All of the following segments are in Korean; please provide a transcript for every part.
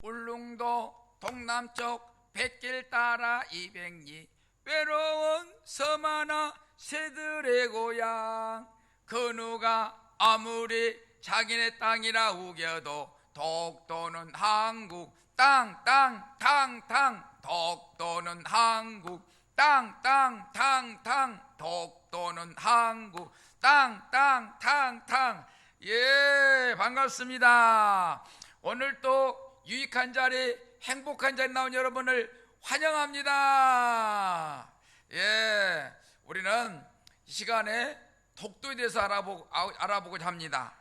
울릉도 동남쪽 백길 따라 200리 외로운 섬 하나 새들의 고향. 그 누가 아무리 자기네 땅이라 우겨도 독도는 한국 땅, 땅, 탕, 탕. 독도는 한국 땅, 땅, 탕, 탕. 독도는 한국 땅, 땅, 탕, 탕. 예, 반갑습니다. 오늘 또 유익한 자리, 행복한 자리 나온 여러분을 환영합니다. 예, 우리는 이 시간에 독도에 대해서 알아보고자 합니다.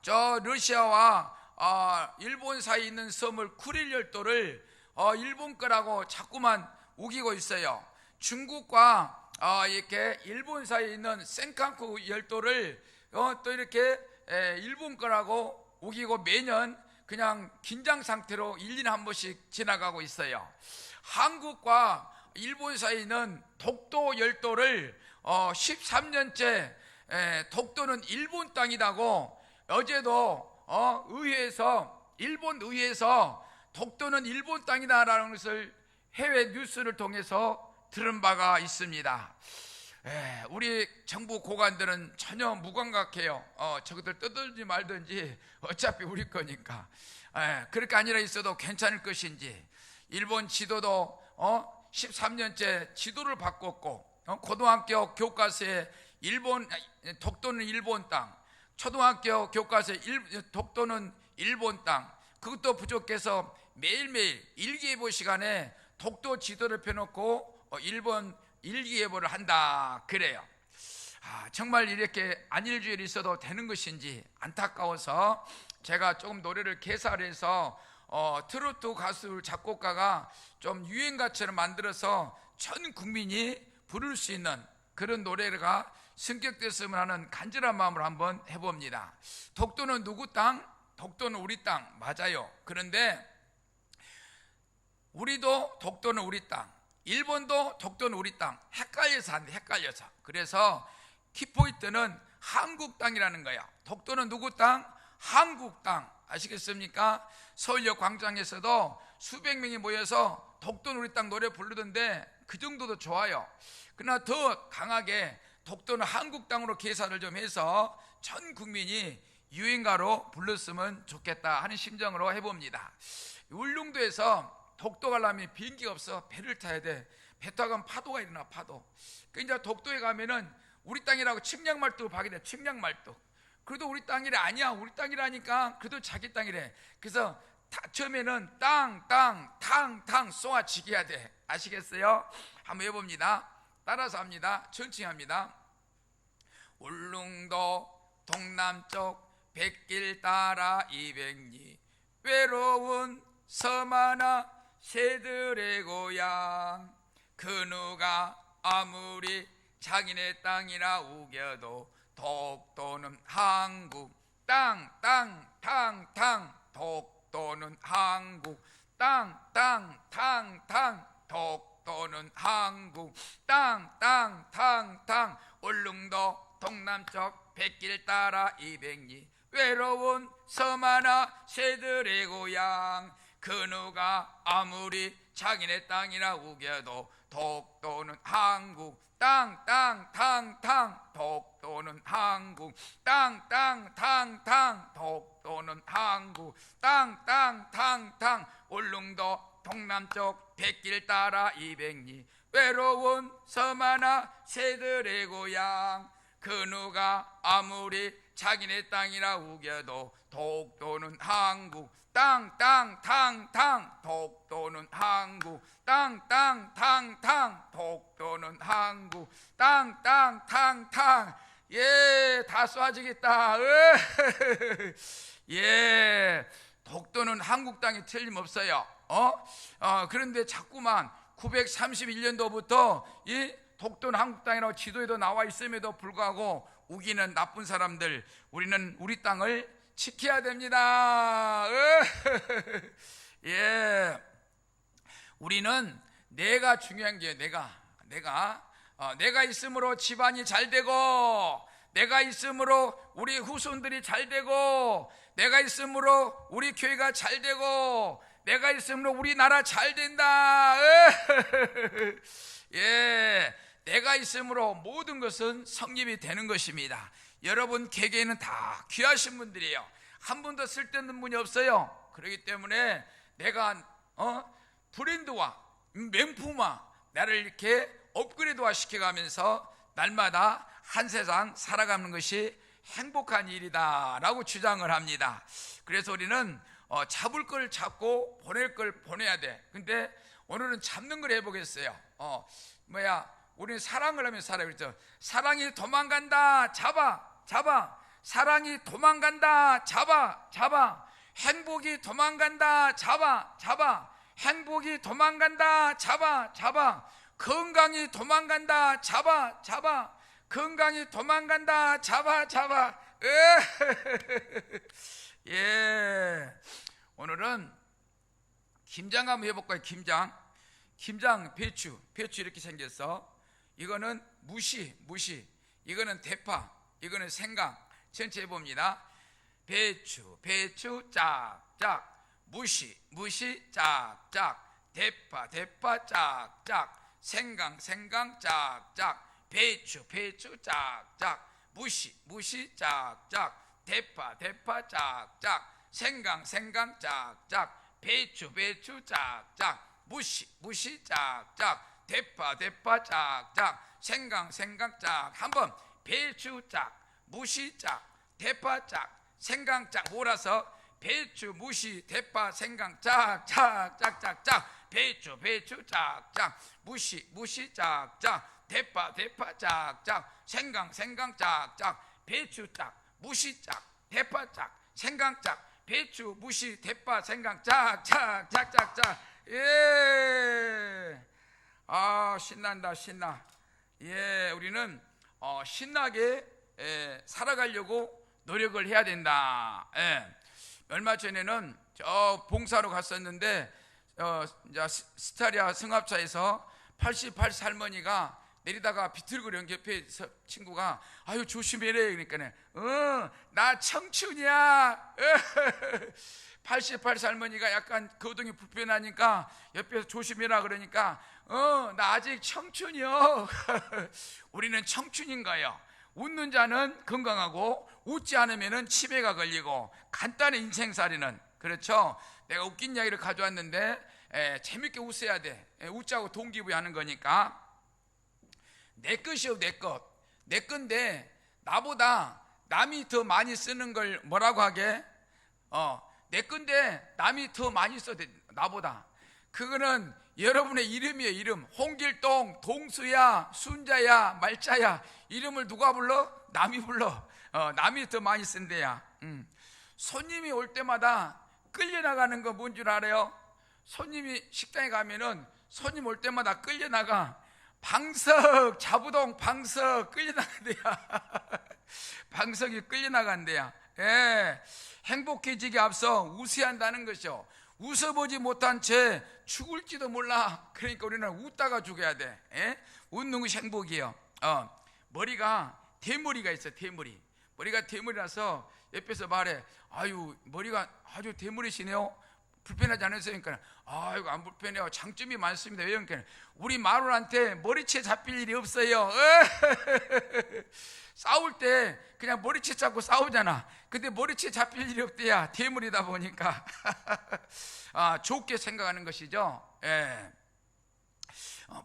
저 러시아와 일본 사이에 있는 섬을 쿠릴 열도를 일본 거라고 자꾸만 우기고 있어요. 중국과 이렇게 일본 사이에 있는 센칸쿠 열도를 또 이렇게 일본 거라고 우기고 매년 그냥 긴장 상태로 1년에 한 번씩 지나가고 있어요. 한국과 일본 사이에 있는 독도 열도를 13년째 독도는 일본 땅이라고 어제도 일본 의회에서 독도는 일본 땅이다라는 것을 해외 뉴스를 통해서 들은 바가 있습니다. 우리 정부 고관들은 전혀 무감각해요. 저것들 떠들지 말든지 어차피 우리 거니까. 그렇게 아니라 있어도 괜찮을 것인지. 일본 지도도 13년째 지도를 바꿨고, 고등학교 교과서에 독도는 일본 땅, 초등학교 교과서에 독도는 일본 땅. 그것도 부족해서 매일매일 일기예보 시간에 독도 지도를 펴놓고 일본 일기예보를 한다 그래요. 정말 이렇게 안일주의를 있어도 되는 것인지 안타까워서 제가 조금 노래를 개사해서 트로트 가수 작곡가가 좀 유행가처럼 만들어서 전 국민이 부를 수 있는 그런 노래가 승격됐으면 하는 간절한 마음으로 한번 해봅니다. 독도는 누구 땅? 독도는 우리 땅 맞아요. 그런데 우리도 독도는 우리 땅, 일본도 독도는 우리 땅, 헷갈려서 하는데 헷갈려서. 그래서 키포인트는 한국 땅이라는 거야. 독도는 누구 땅? 한국 땅. 아시겠습니까? 서울역 광장에서도 수백 명이 모여서 독도는 우리 땅 노래 부르던데 그 정도도 좋아요. 그러나 더 강하게 독도는 한국 땅으로 계산을 좀 해서 전 국민이 유행가로 불렀으면 좋겠다 하는 심정으로 해봅니다. 울릉도에서 독도 가려면 비행기가 없어. 배를 타야 돼. 배 타고 가면 파도가 일어나. 파도. 그러니까 독도에 가면은 우리 땅이라고 측량말도 하게 돼. 측량말도. 그래도 우리 땅이래. 아니야 우리 땅이라니까. 그래도 자기 땅이래. 그래서 처음에는 땅 탕 쏘아치기 해야 돼. 아시겠어요? 한번 해봅니다. 따라서 합니다. 천천히 합니다. 울릉도 동남쪽 백길 따라 200리 외로운 섬 하나 새들의 고향. 그 누가 아무리 자기네 땅이라 우겨도 독도는 한국 땅, 땅, 탕, 탕. 독도는 한국 땅, 땅, 탕, 탕. 독도는 한국 땅, 땅, 탕, 탕. 울릉도 동남쪽 백길 따라 200리 외로운 섬 하나 새들의 고향. 그 누가 아무리 자기네 땅이라 우겨도 독도는 한국 땅, 땅, 탕, 탕. 독도는 한국 땅, 땅, 탕, 탕. 독도는 한국 땅, 땅, 탕, 탕. 울릉도 동남쪽 백길 따라 200리 외로운 섬 하나 새들의 고향. 그 누가 아무리 자기네 땅이라 우겨도 독도는 한국 땅, 땅, 탕, 탕. 독도는 한국 땅, 땅, 탕, 탕. 독도는 한국 땅, 땅, 탕, 탕. 예, 다 쏴지겠다. 예, 독도는 한국 땅이 틀림없어요. 그런데 자꾸만 931년도부터 이 독도는 한국 땅이라고 지도에도 나와 있음에도 불구하고 우기는 나쁜 사람들. 우리는 우리 땅을 지켜야 됩니다. 예, 우리는 내가 중요한 게 내가 있으므로 집안이 잘 되고, 내가 있으므로 우리 후손들이 잘 되고, 내가 있으므로 우리 교회가 잘 되고 내가 있으므로 우리나라 잘 된다. 예, 내가 있으므로 모든 것은 성립이 되는 것입니다. 여러분 개개인은 다 귀하신 분들이에요. 한 분도 쓸데없는 분이 없어요. 그렇기 때문에 내가 브랜드화, 명품화, 나를 이렇게 업그레이드화 시켜가면서 날마다 한 세상 살아가는 것이 행복한 일이다 라고 주장을 합니다. 그래서 우리는 잡을 걸 잡고 보낼 걸 보내야 돼. 근데 오늘은 잡는 걸 해보겠어요. 우리는 사랑을 하면 살아요. 그렇죠? 사랑이 도망간다. 잡아. 사랑이 도망간다. 잡아. 행복이 도망간다. 잡아. 행복이 도망간다. 잡아. 건강이 도망간다. 잡아. 건강이 도망간다. 잡아. 예. 오늘은 김장 한번 해볼까요? 김장 배추 이렇게 생겼어. 이거는 무시. 이거는 대파. 이거는 생강. 전체 해봅니다. 배추 짝짝. 무시 짝짝. 대파 짝짝. 생강 짝짝. 배추 짝짝. 무시 짝짝. 대파 짝짝. 생강 짝짝. 배추 짝짝. 무시 짝짝. 대파 짝짝. 생강 짝. 한번 배추 짝, 무시 짝, 대파 짝, 생강 짝 몰아서 배추 무시 대파 생강 짝짝짝짝짝. 배추 짝짝. 무시 짝짝. 대파 짝짝. 생강 짝짝. 배추 짝, 무시 짝, 대파 짝, 생강 짝. 배추 무시 대파 생강 짝짝짝짝짝. 예. 신난다. 예, 우리는 신나게 살아가려고 노력을 해야 된다. 예. 얼마 전에는 저 봉사로 갔었는데 스타리아 승합차에서 88세 할머니가 내리다가 비틀거려. 옆에 친구가 아유 조심해래. 그러니까 나 청춘이야. 88세 할머니가 약간 거동이 불편하니까 옆에서 조심해라 그러니까 나 아직 청춘이요. 우리는 청춘인가요? 웃는 자는 건강하고 웃지 않으면 치매가 걸리고 간단한 인생살이는, 그렇죠? 내가 웃긴 이야기를 가져왔는데 재밌게 웃어야 돼. 웃자고 동기부여하는 거니까. 내 것이요, 내 건데 나보다 남이 더 많이 쓰는 걸 뭐라고 하게? 내 건데 남이 더 많이 써대 나보다. 그거는 여러분의 이름이에요. 이름. 홍길동, 동수야, 순자야, 말자야. 이름을 누가 불러? 남이 불러. 남이 더 많이 쓴대야. 손님이 올 때마다 끌려나가는 거 뭔 줄 알아요? 손님이 식당에 가면은 손님 올 때마다 끌려나가. 방석, 자부동 방석 끌려나간대야. 방석이 끌려나간대야. 예. 행복해지기 앞서 웃어야 한다는 것이죠. 웃어보지 못한 채 죽을지도 몰라. 그러니까 우리는 웃다가 죽어야 돼. 예? 웃는 것이 행복이에요. 머리가 대머리가 있어. 머리가 대머리라서 옆에서 말해. 아유 머리가 아주 대머리시네요. 불편하지 않으세요? 그러니까 아이고 안 불편해요. 장점이 많습니다. 왜? 그러니까 우리 마누라한테 머리채 잡힐 일이 없어요. 싸울 때 그냥 머리채 잡고 싸우잖아. 근데 머리채 잡힐 일이 없대야. 대물이다 보니까. 좋게 생각하는 것이죠. 예.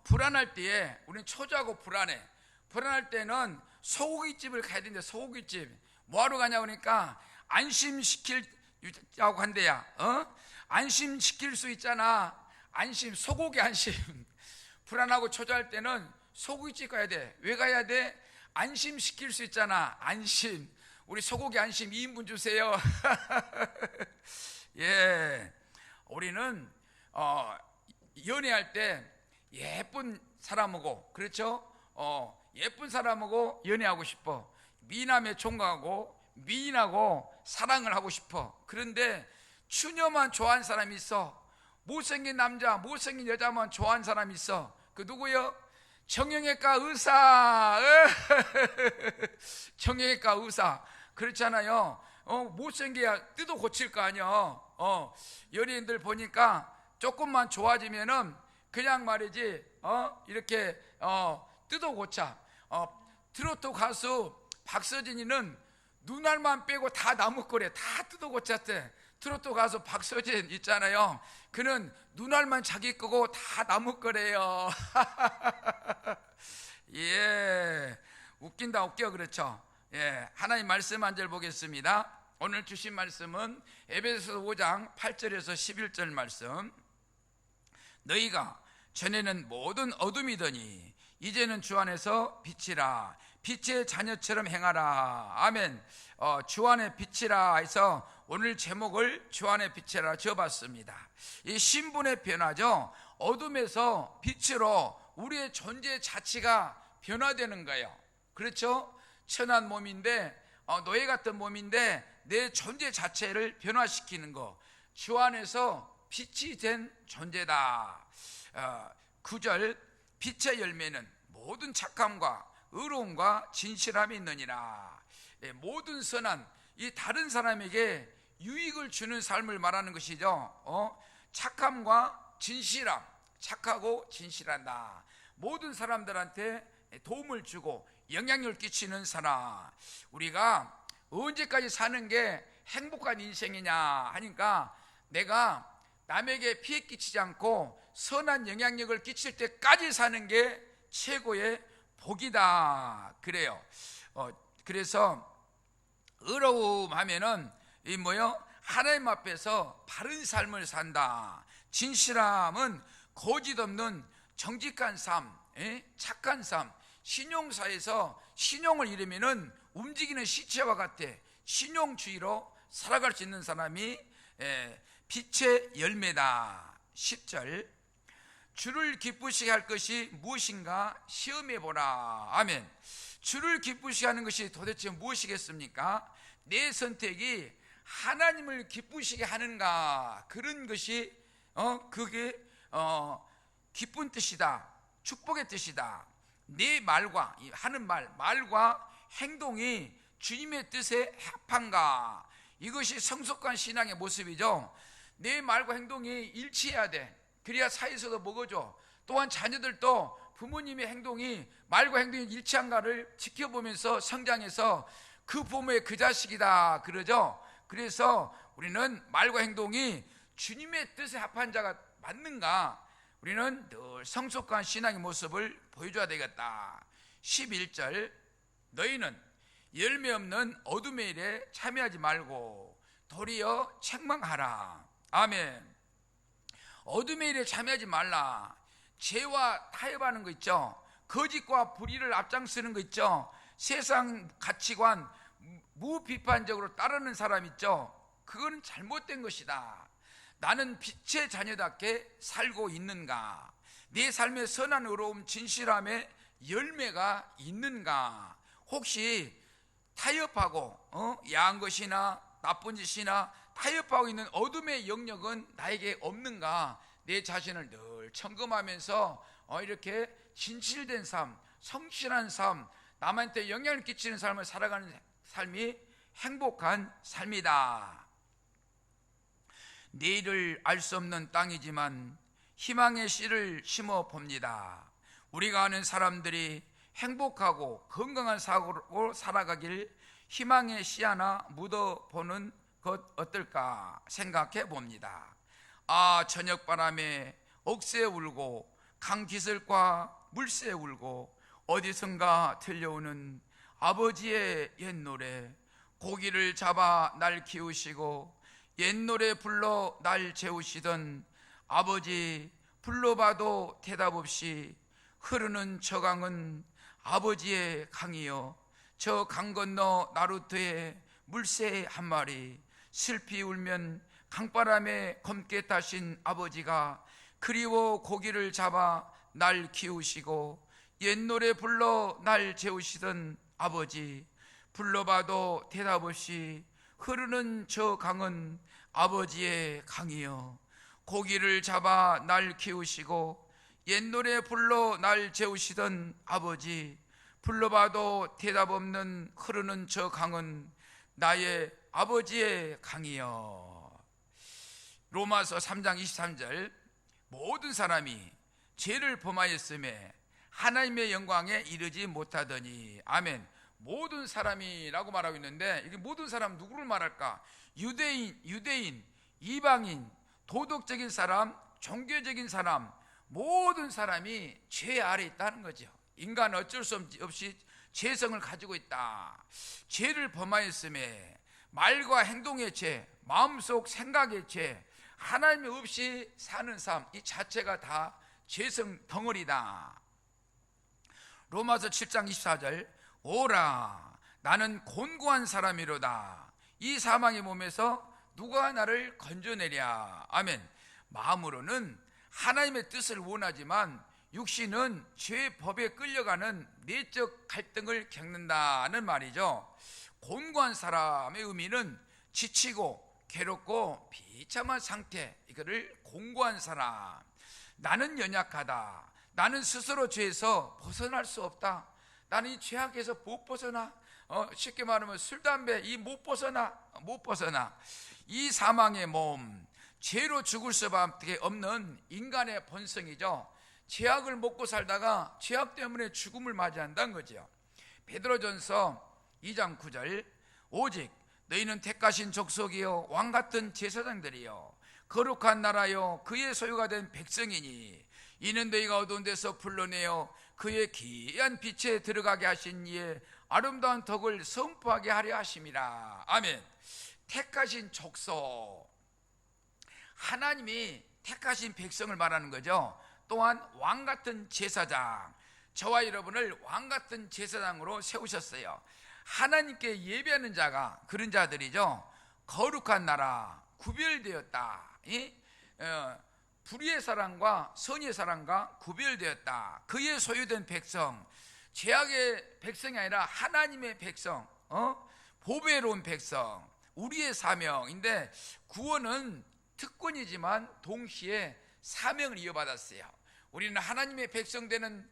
불안할 때에 우리는 초조하고 불안할 때는 소고기집을 가야 되는데, 소고기집 뭐하러 가냐 그러니까 안심시키려고 한대야. 안심시킬 수 있잖아. 안심, 소고기 안심. 불안하고 초조할 때는 소고기집 가야 돼. 왜 가야 돼? 안심시킬 수 있잖아. 안심. 우리 소고기 안심 2인분 주세요. 예. 우리는 연애할 때 예쁜 사람하고, 그렇죠? 예쁜 사람하고 연애하고 싶어. 미남에 총각하고 미인하고 사랑을 하고 싶어. 그런데 추녀만 좋아하는 사람이 있어. 못생긴 남자, 못생긴 여자만 좋아하는 사람이 있어. 그 누구요? 정형외과 의사. 정형외과 의사. 그렇잖아요. 못생겨야 뜯어 고칠 거 아니야. 연예인들 보니까 조금만 좋아지면은 그냥 말이지 이렇게 뜯어 고쳐. 트로트 가수 박서진이는 눈알만 빼고 다 나무거래 다 뜯어 고쳤대. 트로트 가수 박서진 있잖아요. 그는 눈알만 자기 거고 다 나무거래요. 예, 웃긴다 웃겨. 그렇죠. 예, 하나님 말씀 한 절 보겠습니다. 오늘 주신 말씀은 에베소서 5장 8절에서 11절 말씀. 너희가 전에는 모든 어둠이더니 이제는 주 안에서 빛이라 빛의 자녀처럼 행하라. 아멘. 주 안에 빛이라 해서 오늘 제목을 주 안에 빛이라 지어봤습니다. 이 신분의 변화죠. 어둠에서 빛으로 우리의 존재 자체가 변화되는 거예요. 그렇죠? 천한 몸인데 노예 같은 몸인데 내 존재 자체를 변화시키는 거. 주 안에서 빛이 된 존재다. 9절 빛의 열매는 모든 착함과 의로움과 진실함이 있느니라. 모든 선한 이 다른 사람에게 유익을 주는 삶을 말하는 것이죠. 착함과 진실함, 착하고 진실한다. 모든 사람들한테 도움을 주고 영향력을 끼치는 사람. 우리가 언제까지 사는 게 행복한 인생이냐 하니까 내가 남에게 피해 끼치지 않고 선한 영향력을 끼칠 때까지 사는 게 최고의 복이다 그래요. 그래서 의로움 하면은 이 뭐요? 하나님 앞에서 바른 삶을 산다. 진실함은 거짓 없는 정직한 삶, 착한 삶. 신용사에서 신용을 잃으면은 움직이는 시체와 같아. 신용주의로 살아갈 수 있는 사람이 빛의 열매다. 10절 주를 기쁘시게 할 것이 무엇인가 시험해 보라. 아멘. 주를 기쁘시게 하는 것이 도대체 무엇이겠습니까? 내 선택이 하나님을 기쁘시게 하는가, 그런 것이 그게 기쁜 뜻이다, 축복의 뜻이다. 내 말과 하는 말과 행동이 주님의 뜻에 합한가, 이것이 성숙한 신앙의 모습이죠. 내 말과 행동이 일치해야 돼. 그래야 사이에서도 먹어줘. 또한 자녀들도 부모님의 행동이 말과 행동이 일치한가를 지켜보면서 성장해서 그 부모의 그 자식이다 그러죠. 그래서 우리는 말과 행동이 주님의 뜻에 합한 자가 맞는가, 우리는 늘 성숙한 신앙의 모습을 보여줘야 되겠다. 11절 너희는 열매 없는 어둠의 일에 참여하지 말고 도리어 책망하라. 아멘. 어둠의 일에 참여하지 말라. 죄와 타협하는 거 있죠. 거짓과 불의를 앞장서는 거 있죠. 세상 가치관 무비판적으로 따르는 사람 있죠. 그거는 잘못된 것이다. 나는 빛의 자녀답게 살고 있는가? 내 삶의 선한 의로움 진실함의 열매가 있는가? 혹시 타협하고 야한 것이나 나쁜 짓이나 타협하고 있는 어둠의 영역은 나에게 없는가? 내 자신을 늘 점검하면서 이렇게 진실된 삶, 성실한 삶, 남한테 영향을 끼치는 삶을 살아가는 삶이 행복한 삶이다. 내일을 알 수 없는 땅이지만 희망의 씨를 심어 봅니다. 우리가 아는 사람들이 행복하고 건강한 사고로 살아가길 희망의 씨 하나 묻어보는 것 어떨까 생각해 봅니다. 저녁바람에 억새 울고 강기슭과 물새 울고 어디선가 들려오는 아버지의 옛 노래, 고기를 잡아 날 키우시고 옛 노래 불러 날 재우시던 아버지, 불러봐도 대답 없이 흐르는 저 강은 아버지의 강이요, 저 강 건너 나루터에 물새 한 마리, 슬피 울면 강바람에 검게 타신 아버지가 그리워 고기를 잡아 날 키우시고 옛 노래 불러 날 재우시던 아버지, 불러봐도 대답 없이 흐르는 저 강은 아버지의 강이요, 고기를 잡아 날 키우시고 옛 노래 불러 날 재우시던 아버지, 불러봐도 대답 없는 흐르는 저 강은 나의 아버지의 강이여. 로마서 3장 23절, 모든 사람이 죄를 범하였음에 하나님의 영광에 이르지 못하더니. 아멘. 모든 사람이라고 말하고 있는데, 이게 모든 사람 누구를 말할까? 유대인, 이방인, 도덕적인 사람, 종교적인 사람, 모든 사람이 죄 아래 있다는 거죠. 인간은 어쩔 수 없이 죄성을 가지고 있다. 죄를 범하였음에 말과 행동의 죄, 마음속 생각의 죄, 하나님 없이 사는 삶, 이 자체가 다 죄성 덩어리다. 로마서 7장 24절, 오라 나는 곤고한 사람이로다. 이 사망의 몸에서 누가 나를 건져내랴. 아멘. 마음으로는 하나님의 뜻을 원하지만 육신은 죄의 법에 끌려가는 내적 갈등을 겪는다는 말이죠. 곤고한 사람의 의미는 지치고 괴롭고 비참한 상태, 이거를 곤고한 사람. 나는 연약하다. 나는 스스로 죄에서 벗어날 수 없다. 나는 이 죄악에서 못 벗어나. 쉽게 말하면 술, 담배 못 벗어나. 이 사망의 몸, 죄로 죽을 수밖에 없는 인간의 본성이죠. 죄악을 먹고 살다가 죄악 때문에 죽음을 맞이한다는 거죠. 베드로전서 2장 9절, 오직 너희는 택하신 족속이요 왕같은 제사장들이요 거룩한 나라요 그의 소유가 된 백성이니 이는 너희가 어두운 데서 불러내어 그의 귀한 빛에 들어가게 하신 이의 아름다운 덕을 선포하게 하려 하심이라. 아멘. 택하신 족속, 하나님이 택하신 백성을 말하는 거죠. 또한 왕같은 제사장, 저와 여러분을 왕같은 제사장으로 세우셨어요. 하나님께 예배하는 자가 그런 자들이죠. 거룩한 나라, 구별되었다. 불의의 사람과 선의 사람과 구별되었다. 그의 소유된 백성, 죄악의 백성이 아니라 하나님의 백성, 보배로운 백성, 우리의 사명인데, 구원은 특권이지만 동시에 사명을 이어받았어요. 우리는 하나님의 백성 되는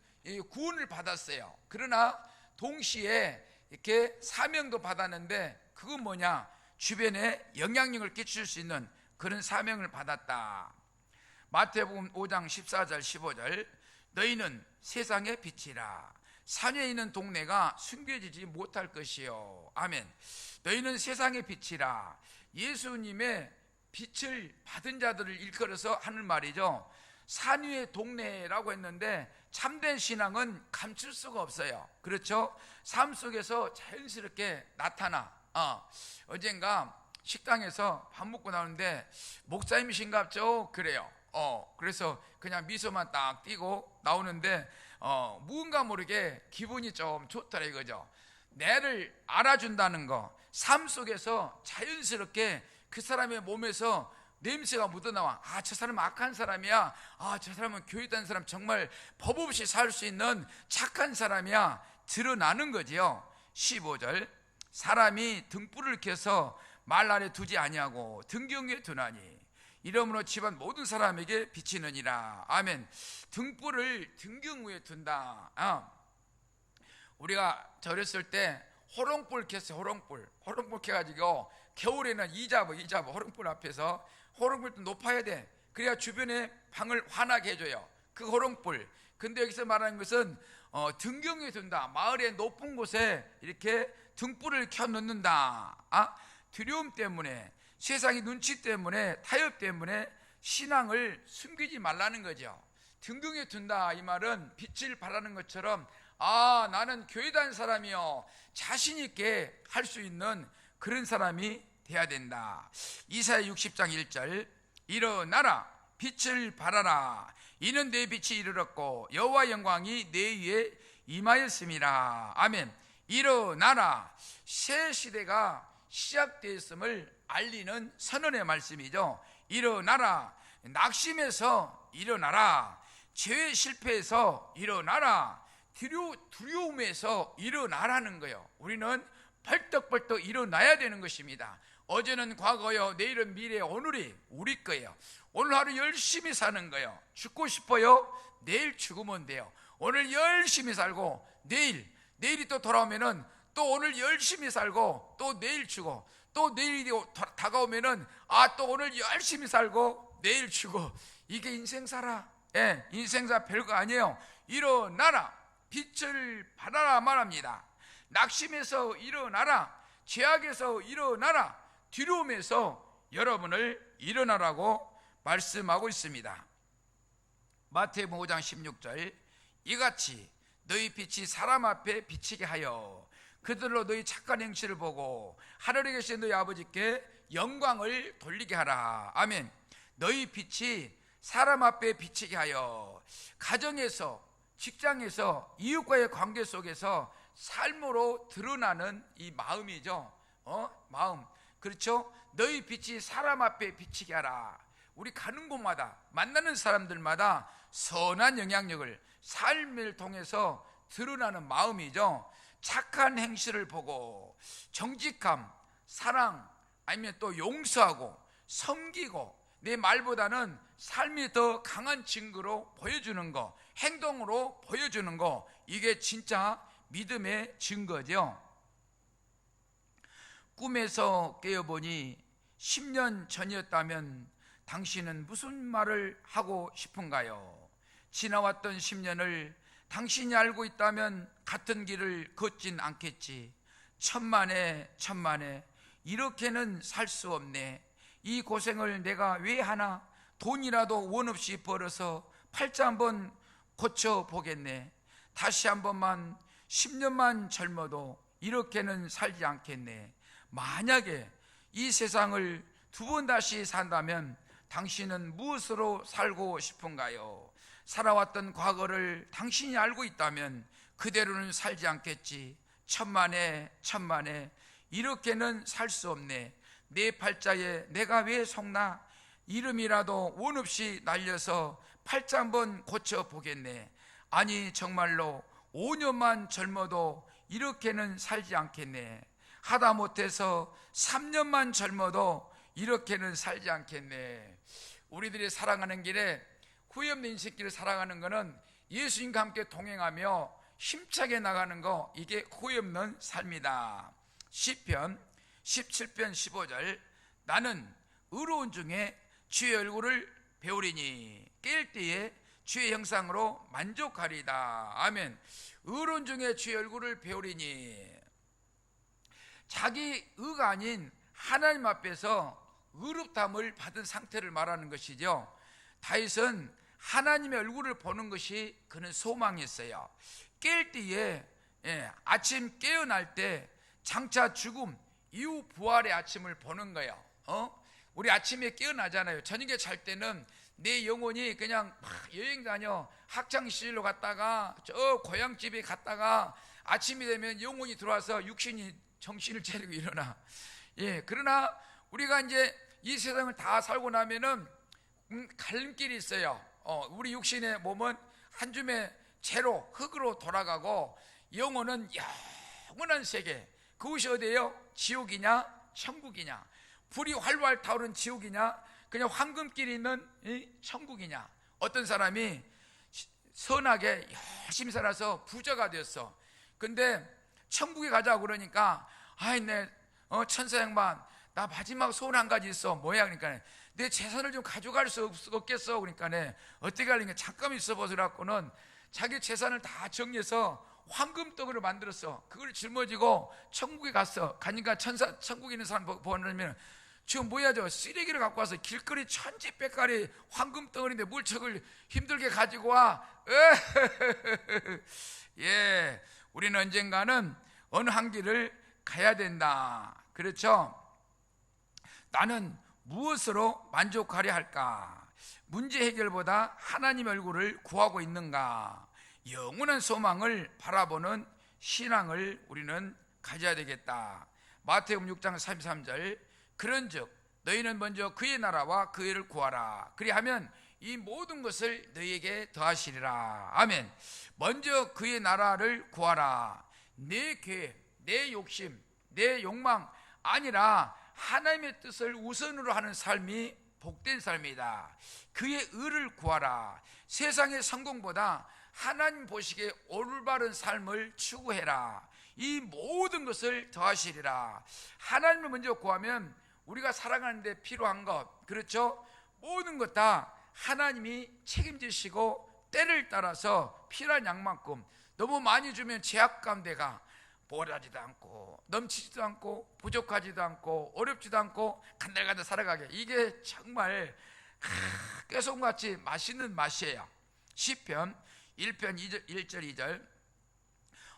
구원을 받았어요. 그러나 동시에 이렇게 사명도 받았는데, 그건 뭐냐? 주변에 영향력을 끼칠 수 있는 그런 사명을 받았다. 마태복음 5장 14절 15절, 너희는 세상의 빛이라. 산에 있는 동네가 숨겨지지 못할 것이요. 아멘. 너희는 세상의 빛이라. 예수님의 빛을 받은 자들을 일컬어서 하는 말이죠. 산 위의 동네라고 했는데 참된 신앙은 감출 수가 없어요. 그렇죠? 삶 속에서 자연스럽게 나타나. 어젠가 식당에서 밥 먹고 나오는데 목사님이신갑죠? 그래요. 그래서 그냥 미소만 딱 띄고 나오는데 무언가 모르게 기분이 좀 좋더라 이거죠. 내를 알아준다는 거, 삶 속에서 자연스럽게 그 사람의 몸에서 냄새가 묻어나와. 저 사람은 악한 사람이야. 저 사람은 교회 다니는 사람, 정말 법 없이 살 수 있는 착한 사람이야. 드러나는 거지요. 15절, 사람이 등불을 켜서 말 아래 두지 아니하고 등경에 두나니 이러므로 집안 모든 사람에게 비치느니라. 아멘. 등불을 등경 위에 둔다. 우리가 어렸을 때 호롱불 켰어요. 호롱불 켜가지고 겨울에는 이잡아 호롱불 앞에서. 호롱불도 높아야 돼. 그래야 주변에 방을 환하게 해줘요. 그 호롱불. 근데 여기서 말하는 것은 등경 위에 둔다. 마을의 높은 곳에 이렇게 등불을 켜놓는다. 두려움 때문에, 세상의 눈치 때문에, 타협 때문에 신앙을 숨기지 말라는 거죠. 등경에 둔다, 이 말은 빛을 발하는 것처럼 나는 교회 다니는 사람이요, 자신 있게 할 수 있는 그런 사람이 돼야 된다. 이사야 60장 1절, 일어나라 빛을 발하라. 이는 내 빛이 이르렀고 여호와 영광이 내 위에 임하였음이라. 아멘. 일어나라. 새 시대가 시작되었음을 알리는 선언의 말씀이죠. 일어나라. 낙심해서 일어나라. 죄의 실패에서 일어나라. 두려움에서 일어나라는 거예요. 우리는 벌떡벌떡 일어나야 되는 것입니다. 어제는 과거요, 내일은 미래, 오늘이 우리 거예요. 오늘 하루 열심히 사는 거예요. 죽고 싶어요? 내일 죽으면 돼요. 오늘 열심히 살고 내일이 또 돌아오면은 또 오늘 열심히 살고 또 내일 죽어. 또 내일이 다가오면은 또 오늘 열심히 살고 내일 쉬고, 이게 인생사라. 예, 인생사 별거 아니에요. 일어나라, 빛을 발하라 말합니다. 낙심에서 일어나라, 죄악에서 일어나라, 두려움에서 여러분을 일어나라고 말씀하고 있습니다. 마태복음 5장 16절, 이같이 너희 빛이 사람 앞에 비치게 하여 그들로 너희 착한 행실을 보고 하늘에 계신 너희 아버지께 영광을 돌리게 하라. 아멘. 너희 빛이 사람 앞에 비치게 하여, 가정에서, 직장에서, 이웃과의 관계 속에서 삶으로 드러나는 이 마음이죠. 마음. 그렇죠? 너희 빛이 사람 앞에 비치게 하라. 우리 가는 곳마다, 만나는 사람들마다 선한 영향력을, 삶을 통해서 드러나는 마음이죠. 착한 행실을 보고 정직함, 사랑, 아니면 또 용서하고 섬기고, 내 말보다는 삶이 더 강한 증거로 보여주는 거, 행동으로 보여주는 거, 이게 진짜 믿음의 증거죠. 꿈에서 깨어보니 10년 전이었다면 당신은 무슨 말을 하고 싶은가요? 지나왔던 10년을 당신이 알고 있다면 같은 길을 걷진 않겠지. 천만에 이렇게는 살 수 없네. 이 고생을 내가 왜 하나? 돈이라도 원 없이 벌어서 팔자 한번 고쳐보겠네. 다시 한 번만, 10년만 젊어도 이렇게는 살지 않겠네. 만약에 이 세상을 두 번 다시 산다면 당신은 무엇으로 살고 싶은가요? 살아왔던 과거를 당신이 알고 있다면 그대로는 살지 않겠지. 천만에 이렇게는 살 수 없네. 내 팔자에 내가 왜 속나? 이름이라도 원 없이 날려서 팔자 한번 고쳐보겠네. 아니 정말로 5년만 젊어도 이렇게는 살지 않겠네. 하다못해서 3년만 젊어도 이렇게는 살지 않겠네. 우리들이 살아가는 길에, 후회 없는 인생길을 살아가는 것은 예수님과 함께 동행하며 힘차게 나가는 거, 이게 후회 없는 삶이다. 시편 17편 15절, 나는 의로운 중에 주의 얼굴을 배우리니 깰 때에 주의 형상으로 만족하리다. 아멘. 의로운 중에 주의 얼굴을 배우리니, 자기 의가 아닌 하나님 앞에서 의롭다함을 받은 상태를 말하는 것이죠. 다윗은 하나님의 얼굴을 보는 것이 그는 소망이었어요. 깰 때에, 아침 깨어날 때 장차 죽음 이후 부활의 아침을 보는 거예요. 우리 아침에 깨어나잖아요. 저녁에 잘 때는 내 영혼이 그냥 막 여행 다녀, 학창시절로 갔다가 저 고향집에 갔다가 아침이 되면 영혼이 들어와서 육신이 정신을 차리고 일어나. 그러나 우리가 이제 이 세상을 다 살고 나면은 갈림길이 있어요. 우리 육신의 몸은 한 줌의 재로, 흙으로 돌아가고, 영혼은 영원한 세계, 그곳이 어디예요? 지옥이냐 천국이냐? 불이 활활 타오른 지옥이냐, 그냥 황금길이 있는 천국이냐? 어떤 사람이 선하게 열심히 살아서 부자가 되었어. 근데 천국에 가자고 그러니까, 내 천사 양반, 나 마지막 소원 한 가지 있어. 뭐야? 그러니까 내 재산을 좀 가져갈 수 없겠어. 그러니까 어떻게 하려니까 잠깐 있어 보더라고는 자기 재산을 다 정리해서 황금떡으로 만들었어. 그걸 짊어지고 천국에 갔어. 가니까 천국에 있는 사람 보면, 지금 뭐야, 저 쓰레기를 갖고 와서 길거리 천지백갈이 황금덩어리인데 뭘 저걸 힘들게 가지고 와. 우리는 언젠가는 어느 한 길을 가야 된다. 그렇죠? 나는 무엇으로 만족하려 할까? 문제 해결보다 하나님 얼굴을 구하고 있는가? 영원한 소망을 바라보는 신앙을 우리는 가져야 되겠다. 마태복음 6장 33절, 그런즉 너희는 먼저 그의 나라와 그의 의를 구하라. 그리하면 이 모든 것을 너희에게 더하시리라. 아멘. 먼저 그의 나라를 구하라. 내 계획, 내 욕심, 내 욕망 아니라 하나님의 뜻을 우선으로 하는 삶이 복된 삶이다. 그의 의를 구하라. 세상의 성공보다 하나님 보시기에 올바른 삶을 추구해라. 이 모든 것을 더하시리라. 하나님을 먼저 구하면 우리가 살아가는데 필요한 것, 그렇죠? 모든 것 다 하나님이 책임지시고 때를 따라서 필요한 양만큼, 너무 많이 주면 죄악 가운데가 보라지도 않고 넘치지도 않고 부족하지도 않고 어렵지도 않고 간달간달 살아가게, 이게 정말 깨송같이 맛있는 맛이에요. 시편 1편 1절 2절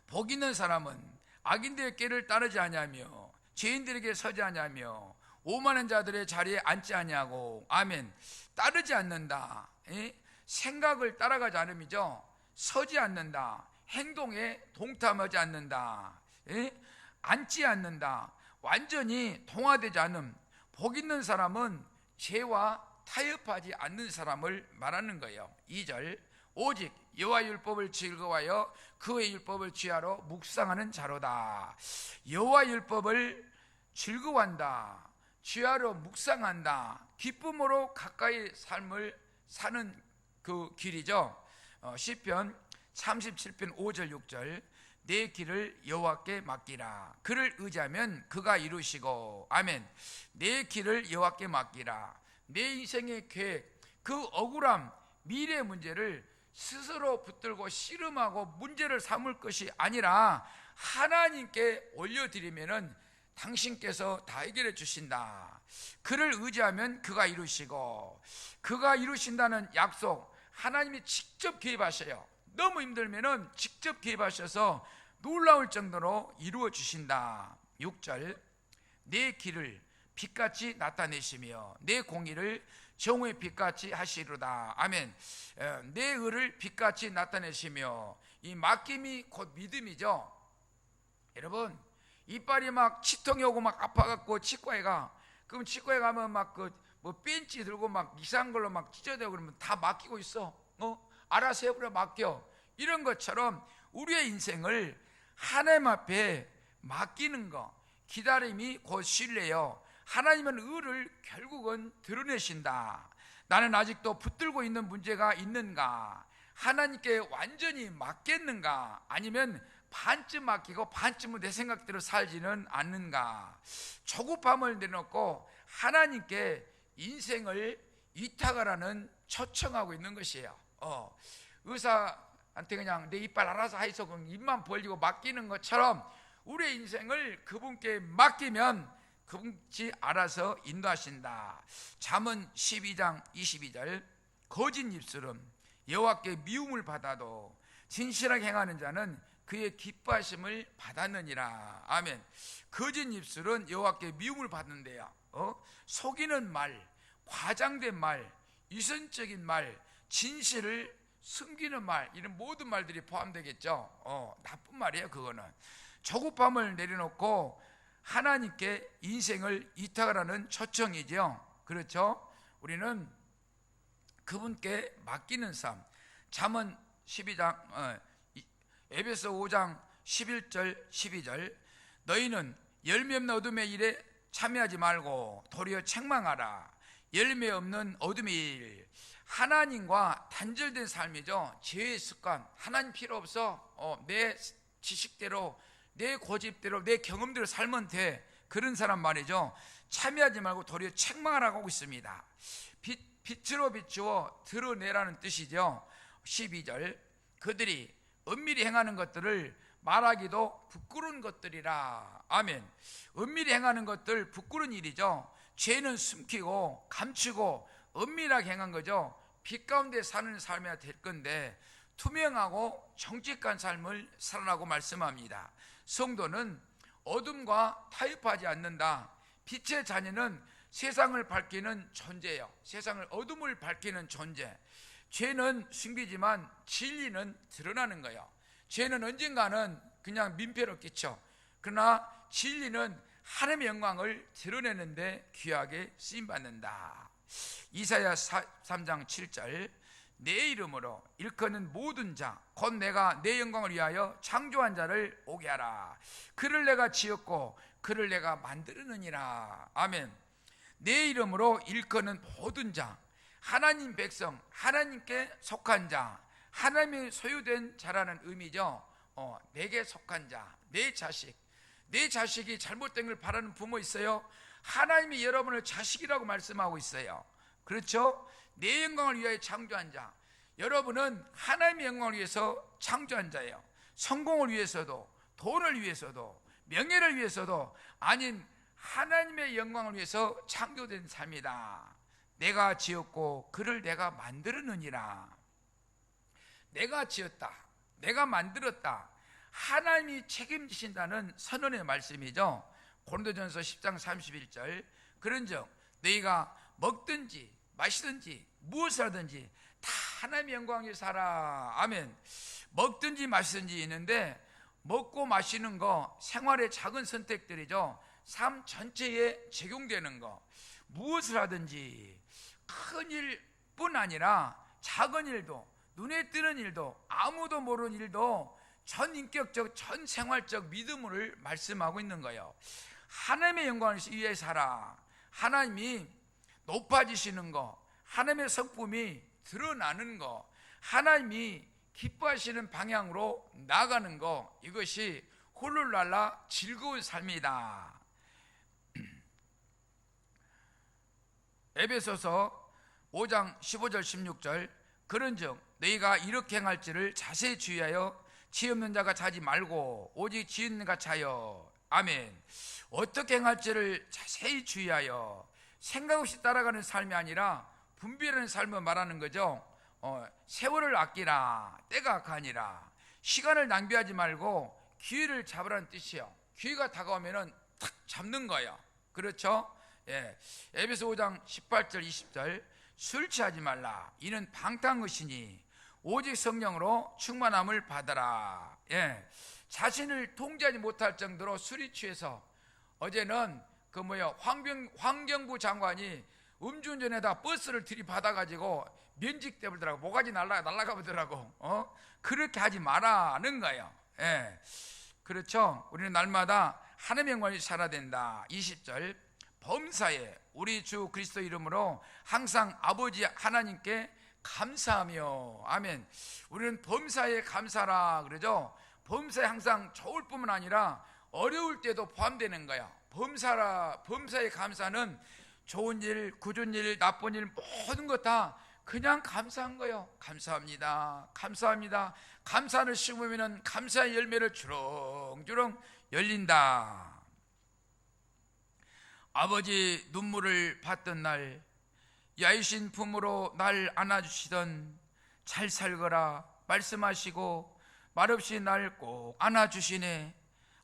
복 있는 사람은 악인들의 길을 따르지 아니하며 죄인들에게 서지 아니하며 오만한 자들의 자리에 앉지 아니하고, 아멘, 따르지 않는다. 생각을 따라가지 않음이죠. 서지 않는다. 행동에 동참하지 않는다. 앉지 않는다. 완전히 동화되지 않음. 복 있는 사람은 죄와 타협하지 않는 사람을 말하는 거예요. 2절 오직 여호와 율법을 즐거워하여 그의 율법을 취하러 묵상하는 자로다. 여호와 율법을 즐거워한다. 취하러 묵상한다. 기쁨으로 가까이 삶을 사는 그 길이죠. 시편 37편 5절 6절 내 길을 여호와께 맡기라. 그를 의지하면 그가 이루시고, 아멘. 내 길을 여호와께 맡기라. 내 인생의 계획, 그 억울함, 미래의 문제를 스스로 붙들고 씨름하고 문제를 삼을 것이 아니라 하나님께 올려드리면은 당신께서 다 해결해 주신다. 그를 의지하면 그가 이루시고, 그가 이루신다는 약속, 하나님이 직접 개입하셔요. 너무 힘들면은 직접 개입하셔서 놀라울 정도로 이루어 주신다. 6절 내 길을 빛같이 나타내시며 내 공의를 정오의 빛같이 하시리로다. 아멘. 내 의를 빛같이 나타내시며, 이 맡김이 곧 믿음이죠. 여러분, 이빨이 막 치통이 오고 막 아파갖고 치과에 가. 그럼 치과에 가면 막 뭐 벤치 들고 막 이상한 걸로 막 찢어대고 그러면 다 맡기고 있어. 알아서 해버려, 맡겨. 이런 것처럼 우리의 인생을 하나님 앞에 맡기는 거, 기다림이 곧 신뢰요. 하나님은 의를 결국은 드러내신다. 나는 아직도 붙들고 있는 문제가 있는가? 하나님께 완전히 맡겠는가? 아니면 반쯤 맡기고 반쯤은 내 생각대로 살지는 않는가? 조급함을 내놓고 하나님께 인생을 위탁하라는 초청하고 있는 것이에요. 의사한테 그냥 내 이빨 알아서 하이소 그럼 입만 벌리고 맡기는 것처럼 우리의 인생을 그분께 맡기면 그분이 알아서 인도하신다. 잠언 12장 22절 거짓 입술은 여호와께 미움을 받아도 진실하게 행하는 자는 그의 기뻐하심을 받았느니라. 아멘. 거짓 입술은 여호와께 미움을 받는데요. 속이는 말, 과장된 말, 위선적인 말, 진실을 숨기는 말, 이런 모든 말들이 포함되겠죠. 나쁜 말이에요. 그거는 조급함을 내려놓고 하나님께 인생을 위탁하라는 초청이죠. 그렇죠? 우리는 그분께 맡기는 삶. 잠언 12장 에베소 5장 11절 12절 너희는 열매 없는 어둠의 일에 참여하지 말고 도리어 책망하라. 열매 없는 어둠의 일, 하나님과 단절된 삶이죠. 죄의 습관, 하나님 필요 없어. 내 지식대로, 내 고집대로, 내 경험대로 살면 돼. 그런 사람 말이죠. 참여하지 말고 도리어 책망하라고 하고 있습니다. 빛으로 비추어 드러내라는 뜻이죠. 12절 그들이 은밀히 행하는 것들을 말하기도 부끄러운 것들이라. 아멘. 은밀히 행하는 것들 부끄러운 일이죠. 죄는 숨기고 감추고 은밀하게 행한 거죠. 빛 가운데 사는 삶이야 될 건데 투명하고 정직한 삶을 살아라고 말씀합니다. 성도는 어둠과 타협하지 않는다. 빛의 자녀는 세상을 밝히는 존재예요. 세상을, 어둠을 밝히는 존재. 죄는 숨기지만 진리는 드러나는 거예요. 죄는 언젠가는 그냥 민폐로 끼쳐. 그러나 진리는 하나님의 영광을 드러내는데 귀하게 쓰임받는다. 이사야 3장 7절 내 이름으로 일컫는 모든 자 곧 내가 내 영광을 위하여 창조한 자를 오게 하라. 그를 내가 지었고 그를 내가 만들었느니라. 아멘. 내 이름으로 일컫는 모든 자, 하나님 백성, 하나님께 속한 자, 하나님의 소유된 자라는 의미죠. 내게 속한 자, 내 자식, 내 자식이 잘못된 걸 바라는 부모 있어요? 하나님이 여러분을 자식이라고 말씀하고 있어요. 그렇죠? 내 영광을 위하여 창조한 자, 여러분은 하나님의 영광을 위해서 창조한 자예요. 성공을 위해서도, 돈을 위해서도, 명예를 위해서도 아닌 하나님의 영광을 위해서 창조된 삶이다. 내가 지었고 그를 내가 만들었느니라. 내가 지었다, 내가 만들었다, 하나님이 책임지신다는 선언의 말씀이죠. 고린도전서 10장 31절, 그런즉 너희가 먹든지 마시든지 무엇을 하든지 다 하나님의 영광 위해 살아. 아멘. 먹든지 마시든지 있는데, 먹고 마시는 거 생활의 작은 선택들이죠. 삶 전체에 적용되는 거. 무엇을 하든지 큰 일뿐 아니라 작은 일도, 눈에 띄는 일도, 아무도 모르는 일도 전인격적, 전생활적 믿음을 말씀하고 있는 거예요. 하나님의 영광을 위해 살아. 하나님이 높아지시는 거, 하나님의 성품이 드러나는 거, 하나님이 기뻐하시는 방향으로 나가는 거, 이것이 홀로랄라 즐거운 삶이다. 에베소서 5장 15절 16절, 그런즉 너희가 이렇게 행할지를 자세히 주의하여 지 없는 자가 자지 말고 오직 지 있는 가 자여. 아멘. 어떻게 행할지를 자세히 주의하여, 생각 없이 따라가는 삶이 아니라 분별하는 삶을 말하는 거죠. 세월을 아끼라, 때가 악하니라. 시간을 낭비하지 말고 기회를 잡으라는 뜻이에요. 기회가 다가오면은 탁 잡는 거예요. 그렇죠? 예. 에베소 5장 18절 20절, 술 취하지 말라. 이는 방탕한 것이니 오직 성령으로 충만함을 받아라. 예. 자신을 통제하지 못할 정도로 술이 취해서, 어제는 환경부 장관이 음주운전에다 버스를 들이받아가지고 면직돼 버리더라고. 모가지 날아가 보더라고. 그렇게 하지 말라는 거예요. 예. 그렇죠? 우리는 날마다 하나님의 영광을 살아야 된다. 20절, 범사에 우리 주 그리스도 이름으로 항상 아버지 하나님께 감사하며. 아멘. 우리는 범사에 감사라 그러죠. 범사에 항상 좋을 뿐만 아니라 어려울 때도 포함되는 거야. 범사의 감사는 좋은 일, 굳은 일, 나쁜 일, 모든 것 다 그냥 감사한 거예요. 감사합니다, 감사합니다. 감사를 심으면 감사의 열매를 주렁주렁 열린다. 아버지 눈물을 받던 날, 야이신 품으로 날 안아주시던, 잘 살거라 말씀하시고 말없이 날 꼭 안아주시네.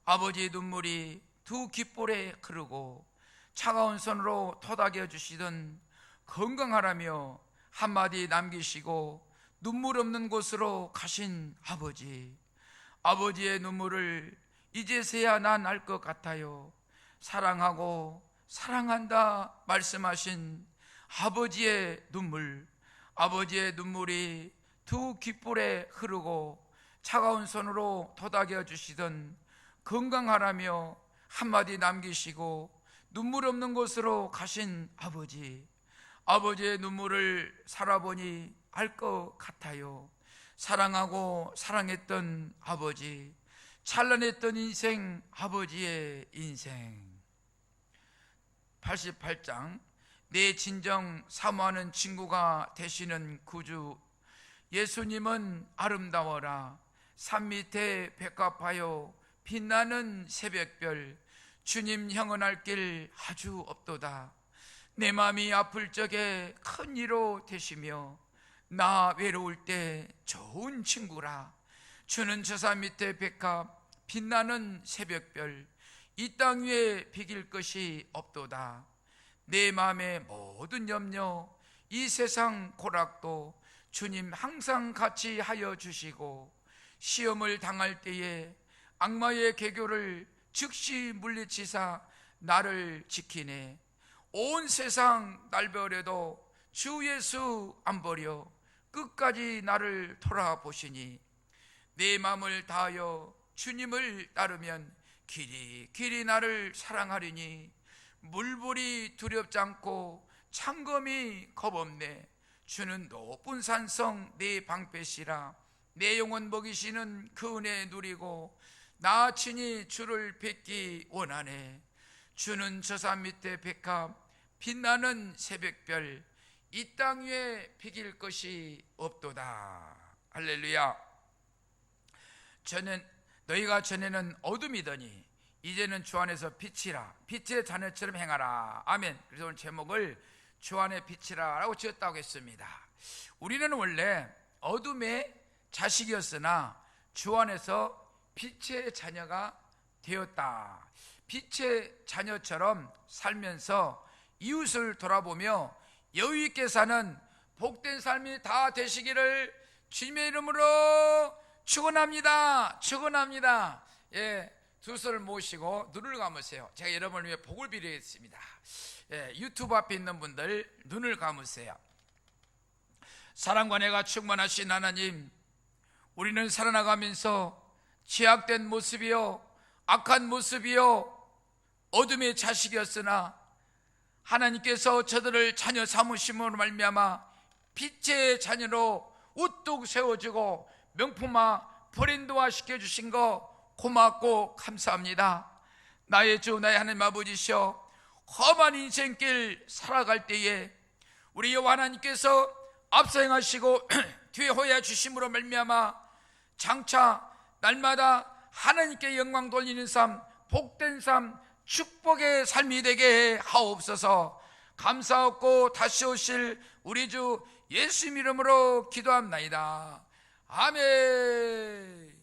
아버지의 눈물이 두 귓볼에 흐르고 차가운 손으로 토닥여 주시던, 건강하라며 한마디 남기시고 눈물 없는 곳으로 가신 아버지, 아버지의 눈물을 이제서야 난 알 것 같아요. 사랑하고 사랑한다 말씀하신 아버지의 눈물, 아버지의 눈물이 두 귓볼에 흐르고 차가운 손으로 토닥여 주시던, 건강하라며 한마디 남기시고 눈물 없는 곳으로 가신 아버지, 아버지의 눈물을 살아보니 알 것 같아요. 사랑하고 사랑했던 아버지, 찬란했던 인생, 아버지의 인생. 88장, 내 진정 사모하는 친구가 되시는 구주 예수님은 아름다워라. 산 밑에 백합하여 빛나는 새벽별, 주님 형언할 길 아주 없도다. 내 마음이 아플 적에 큰 위로 되시며 나 외로울 때 좋은 친구라. 주는 저 산 밑에 백합, 빛나는 새벽별, 이 땅 위에 비길 것이 없도다. 내 마음의 모든 염려, 이 세상 고락도 주님 항상 같이 하여 주시고, 시험을 당할 때에 악마의 계교를 즉시 물리치사 나를 지키네. 온 세상 날 버려도 주 예수 안 버려 끝까지 나를 돌아보시니, 내 마음을 다하여 주님을 따르면 길이 나를 사랑하리니, 물불이 두렵지 않고 창검이 겁없네. 주는 높은 산성 내 방패시라. 내 영혼 먹이시는 그 은혜 누리고 나 친히 주를 뵙기 원하네. 주는 저산 밑에 백합 빛나는 새벽별 이 땅 위에 비길 것이 없도다. 할렐루야. 너희가 전에는 어둠이더니 이제는 주 안에서 빛이라. 빛의 자녀처럼 행하라. 아멘. 그래서 오늘 제목을 주 안에 빛이라 라고 지었다고 했습니다. 우리는 원래 어둠의 자식이었으나 주 안에서 빛의 자녀가 되었다. 빛의 자녀처럼 살면서 이웃을 돌아보며 여유 있게 사는 복된 삶이 다 되시기를 주님의 이름으로 축원합니다. 축원합니다. 예, 두 손을 모시고 눈을 감으세요. 제가 여러분을 위해 복을 빌리겠습니다. 예, 유튜브 앞에 있는 분들 눈을 감으세요. 사랑과 은혜가 충만하신 하나님, 우리는 살아나가면서 죄악된 모습이요, 악한 모습이요, 어둠의 자식이었으나 하나님께서 저들을 자녀 삼으심으로 말미암아 빛의 자녀로 우뚝 세워주고 명품화 브랜드화 시켜주신 거 고맙고 감사합니다. 나의 주 나의 하나님 아버지시여, 험한 인생길 살아갈 때에 우리 여호와 하나님께서 앞서 행하시고 뒤에 호야 주심으로 말미암아 장차 날마다 하나님께 영광 돌리는 삶, 복된 삶, 축복의 삶이 되게 하옵소서. 감사하고 다시 오실 우리 주 예수 이름으로 기도합나이다. 아멘.